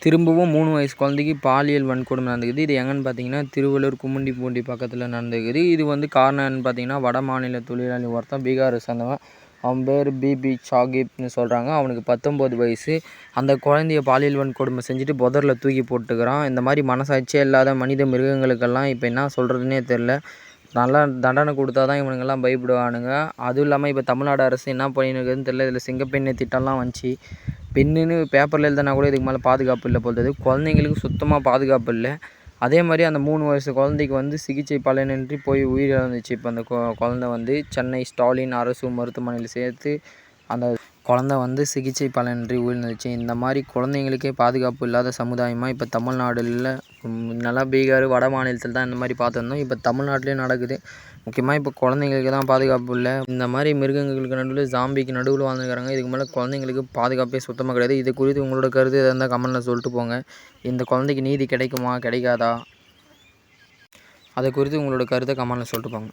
திரும்பவும் 3 வயசு குழந்தைக்கு பாலியல் வன்கொடுமை நடந்துக்குது. இது எங்கன்னு பார்த்தீங்கன்னா, திருவள்ளூர் கும்மிடிப்பூண்டி பக்கத்தில் நடந்துக்குது. இது வந்து காரணம் என்னன்னு பார்த்தீங்கன்னா, வட மாநில தொழிலாளி ஒருத்தன் பீகாரை சேர்ந்தவன். அவன் பேர் பிபி சாகிப்னு சொல்கிறாங்க. அவனுக்கு 19 வயசு. அந்த குழந்தைய பாலியல் வன்கொடுமை செஞ்சுட்டு புதரில் தூக்கி போட்டுக்கிறான். இந்த மாதிரி மனசாட்சியே இல்லாத மனித மிருகங்களுக்கெல்லாம் இப்போ என்ன சொல்கிறதுனே தெரில. நல்லா தண்டனை கொடுத்தா தான் இவனுங்கெல்லாம் பயப்படுவானுங்க. அதுவும் இல்லாமல் இப்போ தமிழ்நாடு அரசு என்ன பண்ணியிருக்குதுன்னு தெரில. இதில் சிங்கப்பெண்ணை திட்டம்லாம் வந்துச்சு. பெண்ணுன்னு பேப்பரில் எழுதுனா கூட இதுக்கு மேலே பாதுகாப்பு இல்லை போல்து. குழந்தைங்களுக்கு சுத்தமாக பாதுகாப்பு இல்லை. அதே மாதிரி அந்த 3 வயசு குழந்தைக்கு வந்து சிகிச்சை பலனின்றி போய் உயிரிழந்துச்சு. இப்போ அந்த குழந்தை வந்து சென்னை ஸ்டாலின் அரசு மருத்துவமனையில் சேர்த்து அந்த குழந்தை வந்து சிகிச்சை பலனின்றி உயிரிழந்துச்சு. இந்த மாதிரி குழந்தைங்களுக்கே பாதுகாப்பு இல்லாத சமுதாயமாக இப்போ தமிழ்நாடுல நல்லா பீகார் வட மாநிலத்தில் தான் இந்த மாதிரி பார்த்துருந்தோம். இப்போ தமிழ்நாட்டிலையும் நடக்குது. முக்கியமாக இப்போ குழந்தைங்களுக்கு தான் பாதுகாப்பு இல்லை. இந்த மாதிரி மிருகங்களுக்கு நடுவில் ஜாம்பிக்கு நடுவில் வாழ்ந்துக்கிறாங்க. இதுக்கு மேலே குழந்தைங்களுக்கு பாதுகாப்பே சுத்தமாக கிடையாது. இது குறித்து உங்களோட கருத்து எதாக இருந்தால் கமெண்ட்டில் சொல்லிட்டு போங்க. இந்த குழந்தைக்கு நீதி கிடைக்குமா கிடைக்காதா, அதை குறித்து உங்களோட கருத்தை கமெண்ட்டில் சொல்லிட்டு போங்க.